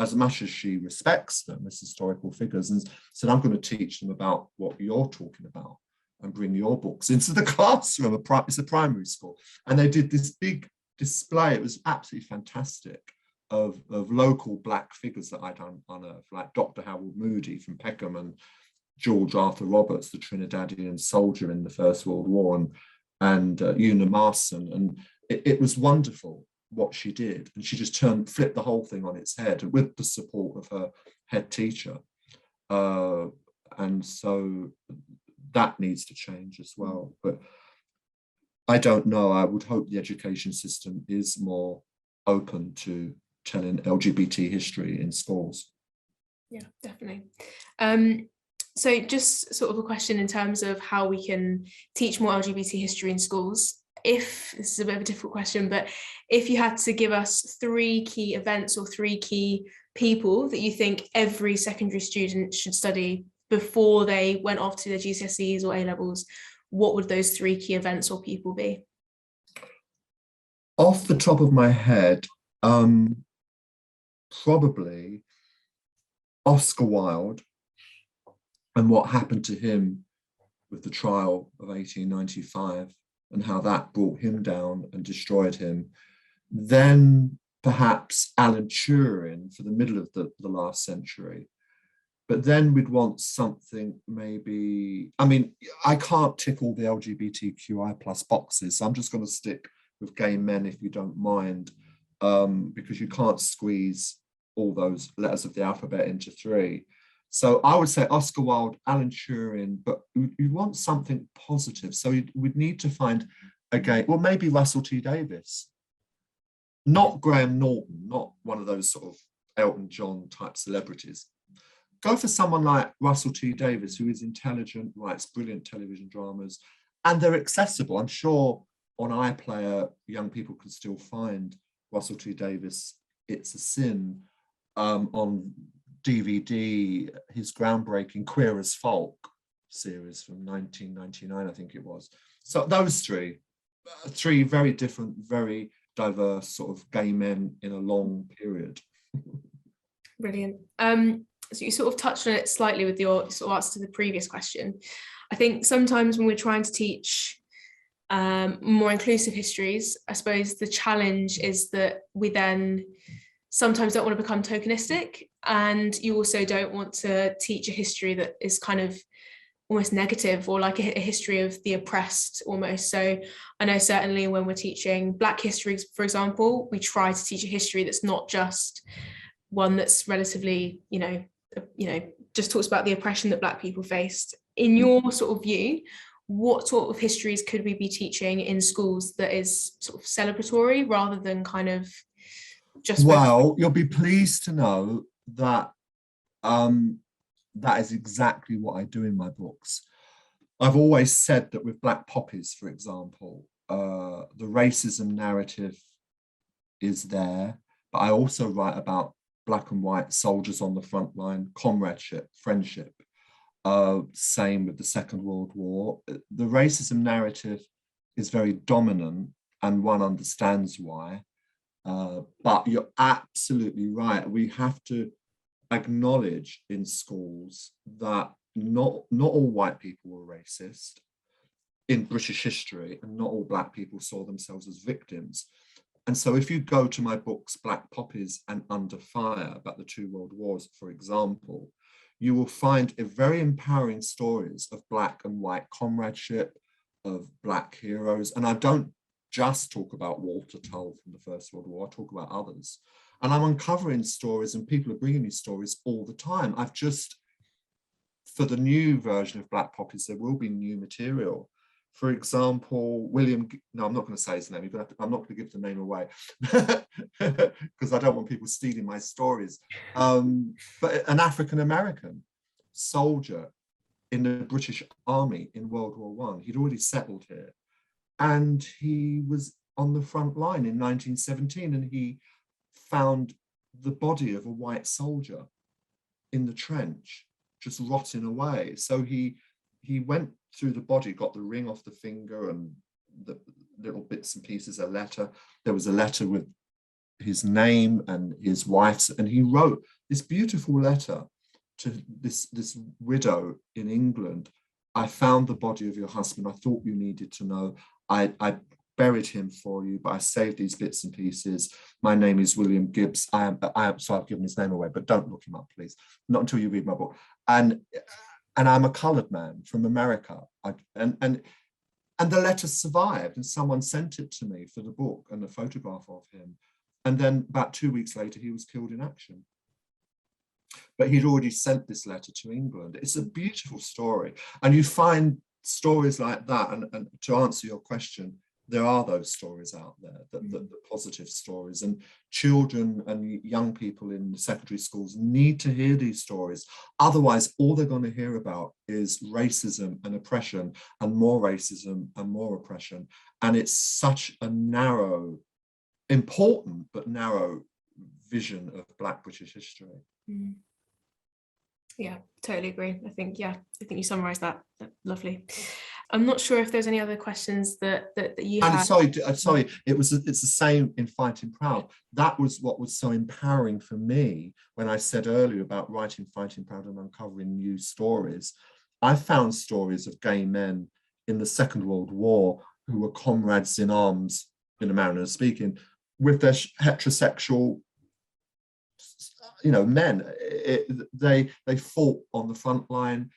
as much as she respects them as historical figures, and said, I'm going to teach them about what you're talking about and bring your books into the classroom. It's a primary school. And they did this big display. It was absolutely fantastic, of local Black figures that I'd unearthed, like Dr. Harold Moody from Peckham, and George Arthur Roberts, the Trinidadian soldier in the First World War, and Una Marson. And it was wonderful what she did. And she just flipped the whole thing on its head with the support of her head teacher. And so that needs to change as well. But I don't know. I would hope the education system is more open to telling LGBT history in schools. Yeah, definitely. So just sort of a question in terms of how we can teach more LGBT history in schools. If this is a bit of a difficult question, but if you had to give us 3 key events or 3 key people that you think every secondary student should study before they went off to their GCSEs or A-levels, what would those 3 key events or people be? Off the top of my head, probably Oscar Wilde and what happened to him with the trial of 1895 and how that brought him down and destroyed him. Then perhaps Alan Turing for the middle of the last century. But then we'd want something maybe, I mean, I can't tick all the LGBTQI plus boxes, so I'm just going to stick with gay men if you don't mind, because you can't squeeze all those letters of the alphabet into 3. So I would say Oscar Wilde, Alan Turing, but you want something positive. So we'd need to find a gay, well, maybe Russell T Davies, not Graham Norton, not one of those sort of Elton John type celebrities. Go for someone like Russell T Davies, who is intelligent, writes brilliant television dramas, and they're accessible. I'm sure on iPlayer, young people can still find Russell T Davies' It's a Sin, on DVD, his groundbreaking Queer as Folk series from 1999, I think it was. So those 3 very different, very diverse sort of gay men in a long period. Brilliant. So you sort of touched on it slightly with your sort of answer to the previous question. I think sometimes when we're trying to teach more inclusive histories, I suppose the challenge is that we then sometimes don't want to become tokenistic, and you also don't want to teach a history that is kind of almost negative or like a history of the oppressed almost. So I know certainly when we're teaching Black history, for example, we try to teach a history that's not just one that's relatively, just talks about the oppression that Black people faced. In your sort of view, what sort of histories could we be teaching in schools that is sort of celebratory rather than kind of just... Well, you'll be pleased to know that that is exactly what I do in my books. I've always said that with Black Poppies, for example, the racism narrative is there, but I also write about Black and white soldiers on the front line, comradeship, friendship. Same with the Second World War. The racism narrative is very dominant, and one understands why. But you're absolutely right. We have to acknowledge in schools that not all white people were racist in British history, and not all Black people saw themselves as victims. And so if you go to my books, Black Poppies and Under Fire, about the 2 world wars, for example, you will find a very empowering stories of Black and white comradeship, of Black heroes. And I don't just talk about Walter Tull from the First World War, I talk about others. And I'm uncovering stories, and people are bringing me stories all the time. I've just, for the new version of Black Poppies, there will be new material. For example, no, I'm not going to say his name, I'm not going to give the name away because I don't want people stealing my stories. But an African-American soldier in the British Army in World War I, he'd already settled here. And he was on the front line in 1917, and he found the body of a white soldier in the trench, just rotting away. So he went through the body, got the ring off the finger and the little bits and pieces, a letter. There was a letter with his name and his wife's, and he wrote this beautiful letter to this widow in England. I found the body of your husband. I thought you needed to know. I buried him for you, but I saved these bits and pieces. My name is William Gibbs. So I've given his name away, but don't look him up, please. Not until you read my book. And and I'm a coloured man from America. And the letter survived, and someone sent it to me for the book and a photograph of him. And then about 2 weeks later, he was killed in action. But he'd already sent this letter to England. It's a beautiful story. And you find stories like that. And to answer your question, there are those stories out there, the positive stories. And children and young people in secondary schools need to hear these stories. Otherwise, all they're going to hear about is racism and oppression, and more racism and more oppression. And it's such a narrow, important but narrow vision of Black British history. Yeah, totally agree. I think you summarised that lovely. I'm not sure if there's any other questions that you and have. Sorry, it's the same in Fighting Proud. That was what was so empowering for me when I said earlier about writing Fighting Proud and uncovering new stories. I found stories of gay men in the Second World War who were comrades in arms, in a manner of speaking, with their heterosexual, men. They fought on the front line.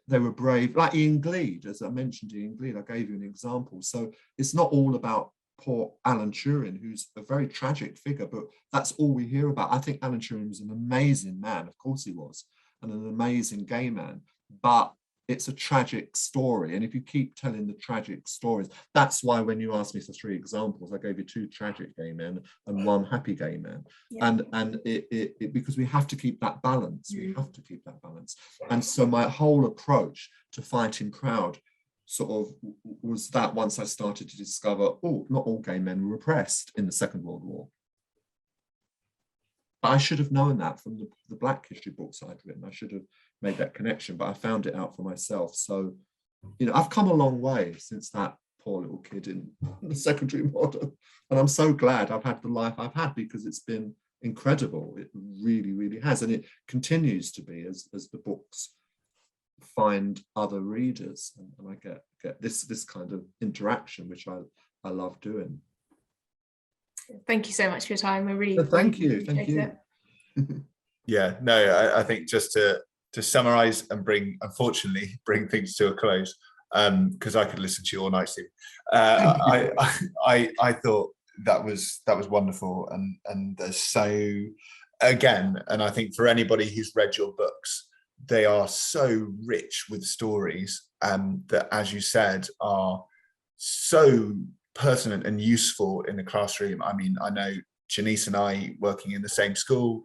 They were brave, like Ian Gleed, as I mentioned, Ian Gleed, I gave you an example. So it's not all about poor Alan Turing, who's a very tragic figure, but that's all we hear about. I think Alan Turing was an amazing man, of course he was, and an amazing gay man, but it's a tragic story. And if you keep telling the tragic stories, that's why when you asked me for 3 examples, I gave you 2 tragic gay men and 1 happy gay man. Yeah. And it because we have to keep that balance. We have to keep that balance. And so my whole approach to Fighting Proud sort of was that once I started to discover, not all gay men were oppressed in the Second World War. But I should have known that from the Black history books I'd written. I should have made that connection, but I found it out for myself. So, I've come a long way since that poor little kid in the secondary model. And I'm so glad I've had the life I've had, because it's been incredible. It really, really has. And it continues to be as the books find other readers. And I get this kind of interaction, which I love doing. Thank you so much for your time. I really thank you. Yeah, no, I think just to summarize and unfortunately bring things to a close, because I could listen to you all night, Steve. I thought that was wonderful, and there's so, again, and I think for anybody who's read your books, they are so rich with stories that, as you said, are so pertinent and useful in the classroom. I mean, I know Janice and I, working in the same school,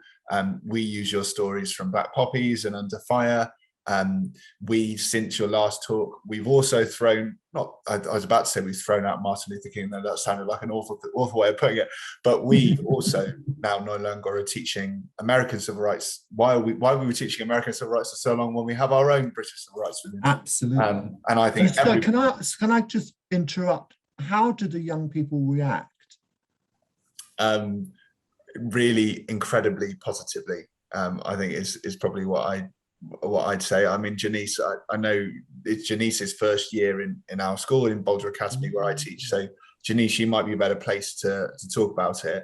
we use your stories from Black Poppies and Under Fire. Since your last talk, we've also thrown, I was about to say we've thrown out Martin Luther King, though that sounded like an awful way of putting it, but we also now no longer are teaching American civil rights. Why were we teaching American civil rights for so long when we have our own British civil rights? Absolutely. And I think can I just interrupt? How do the young people react? Really incredibly positively. I think is probably what I'd say. I mean, Janice, I know it's Janice's first year in our school in Boulder Academy where I teach. So Janice, you might be a better place to talk about it.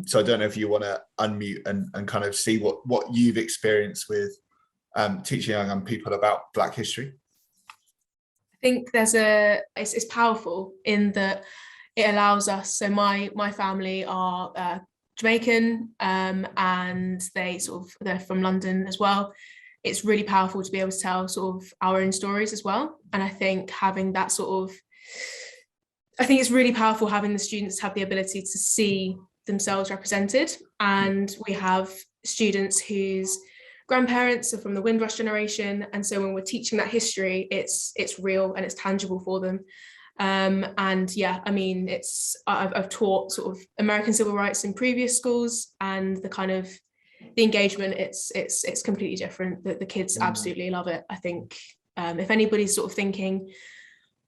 So I don't know if you want to unmute and kind of see what you've experienced with teaching young people about Black history. I think it's powerful in that it allows us. So my family are Jamaican, and they're from London as well. It's really powerful to be able to tell sort of our own stories as well. And I think having that I think it's really powerful having the students have the ability to see themselves represented. And we have students whose grandparents are from the Windrush generation, and so when we're teaching that history, it's real and it's tangible for them. And yeah, I mean, I've taught sort of American civil rights in previous schools, and the engagement, it's completely different. The kids absolutely love it. I think if anybody's sort of thinking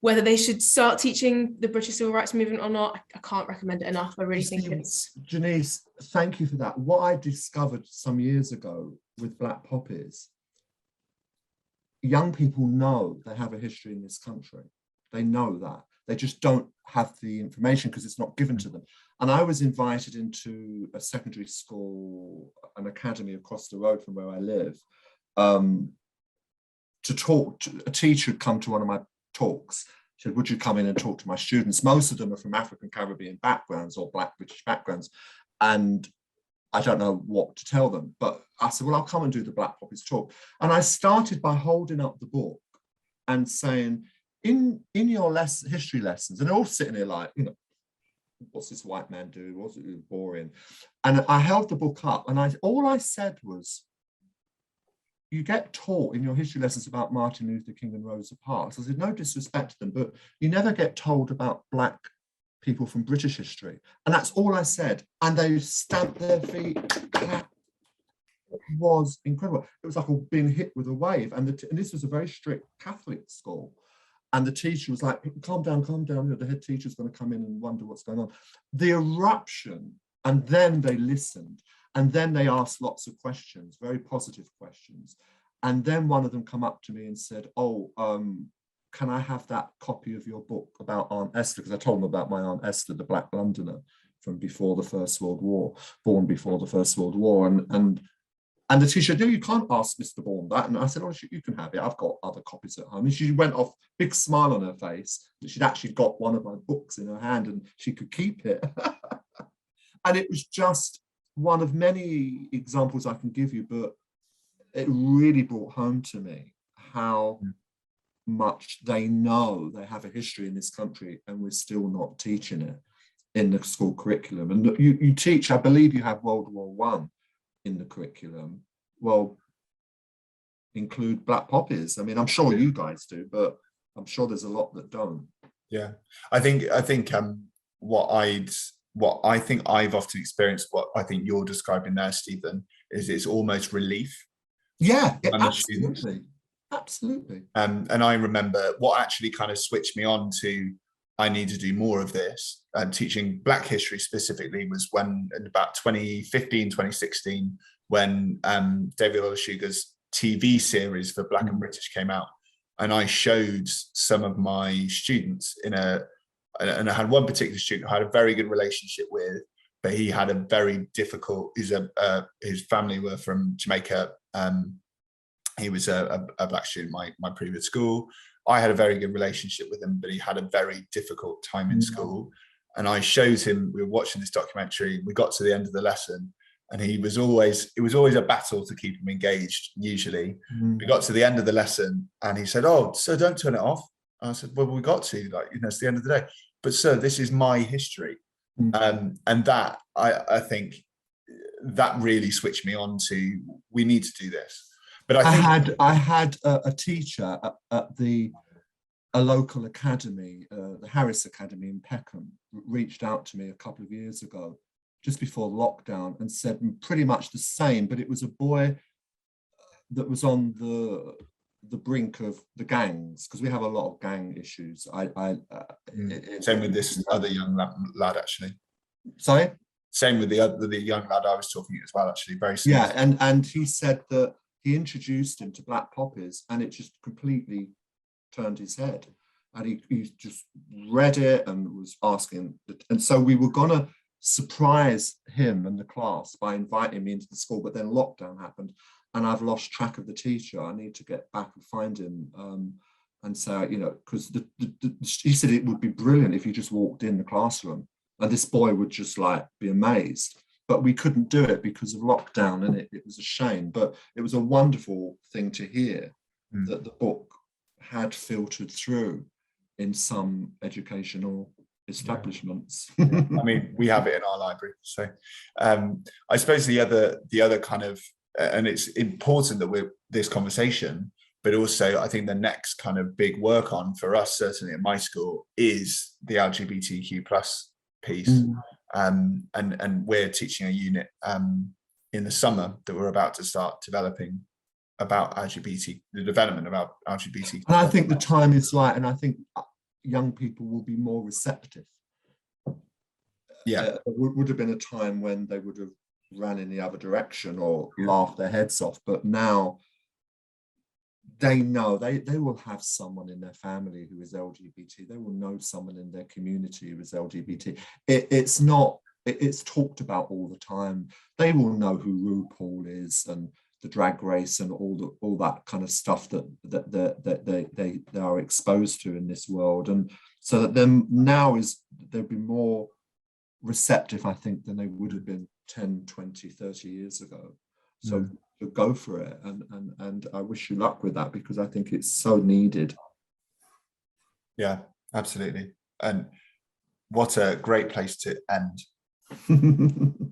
whether they should start teaching the British civil rights movement or not, I can't recommend it enough. I really think it's... Janice, thank you for that. What I discovered some years ago with Black Poppies, young people know they have a history in this country. They know that. They just don't have the information because it's not given to them. And I was invited into a secondary school, an academy across the road from where I live, to talk to a teacher would come to one of my talks. She said, would you come in and talk to my students? Most of them are from African Caribbean backgrounds or Black British backgrounds. And I don't know what to tell them. But I said, well, I'll come and do the Black Poppies talk. And I started by holding up the book and saying, in your history lessons, and they're all sitting there like, you know, what's this white man do? What's it boring? And I held the book up and all I said was, you get taught in your history lessons about Martin Luther King and Rosa Parks. I said, no disrespect to them, but you never get told about Black people from British history. And that's all I said. And they stamped their feet. It was incredible. It was like being hit with a wave. And this was a very strict Catholic school. And the teacher was like, calm down, calm down. You know, the head teacher's going to come in and wonder what's going on. The eruption, and then they listened. And then they asked lots of questions, very positive questions. And then one of them come up to me and said, oh, can I have that copy of your book about Aunt Esther? Because I told them about my Aunt Esther, the Black Londoner from before the First World War, born before the First World War. And the teacher said, no, you can't ask Mr. Bourne that. And I said, oh, you can have it. I've got other copies at home. And she went off, big smile on her face, that she'd actually got one of my books in her hand and she could keep it. And it was just one of many examples I can give you, but it really brought home to me how much they know they have a history in this country and we're still not teaching it in the school curriculum. And you teach, I believe you have World War I in the curriculum. Well, include Black Poppies. I mean, I'm sure you guys do, but I'm sure there's a lot that don't. Yeah, I think what I think I've often experienced, what I think you're describing there, Stephen, is it's almost relief. Yeah, absolutely. Absolutely. And I remember what actually kind of switched me on to, I need to do more of this. Teaching Black history specifically was when in about 2015, 2016, when David Olusoga's TV series for Black and British came out. And I showed some of my students and I had one particular student who I had a very good relationship with, but he had a very difficult, his family were from Jamaica. He was a Black student at my previous school. I had a very good relationship with him, but he had a very difficult time in school. And I showed him, we were watching this documentary, we got to the end of the lesson, and it was always a battle to keep him engaged, usually. We got to the end of the lesson and he said, oh, sir, don't turn it off. And I said, well, we got to, like, you know, it's the end of the day. But sir, this is my history. And that, I think, that really switched me on to, we need to do this. But I had a teacher at a local academy, the Harris Academy in Peckham, reached out to me a couple of years ago, just before lockdown, and said pretty much the same, but it was a boy that was on the brink of the gangs, because we have a lot of gang issues. Same with this other young lad, actually. Sorry? Same with the young lad I was talking to as well, actually. Very similar. Yeah, and he said that he introduced him to Black Poppies and it just completely turned his head. And he just read it and was asking. And so we were gonna surprise him and the class by inviting me into the school, but then lockdown happened and I've lost track of the teacher. I need to get back and find him and say, you know, because he said it would be brilliant if you just walked in the classroom and this boy would just like be amazed. But we couldn't do it because of lockdown, and it was a shame. But it was a wonderful thing to hear that the book had filtered through in some educational establishments. I mean, we have it in our library. So I suppose the other kind of, and it's important that we're this conversation, but also I think the next kind of big work on for us, certainly at my school, is the LGBTQ plus piece. And we're teaching a unit in the summer that we're about to start developing about the development about LGBT. And I think the time is right, and I think young people will be more receptive. Yeah, would have been a time when they would have ran in the other direction or laughed their heads off, but now they know they will have someone in their family who is LGBT. They will know someone in their community who is LGBT. It's talked about all the time. They will know who RuPaul is, and the drag race and all that kind of stuff that they are exposed to in this world. And so that them now they'll be more receptive, I think, than they would have been 10, 20, 30 years ago. So go for it, and I wish you luck with that, because I think it's so needed. Yeah, absolutely. And what a great place to end.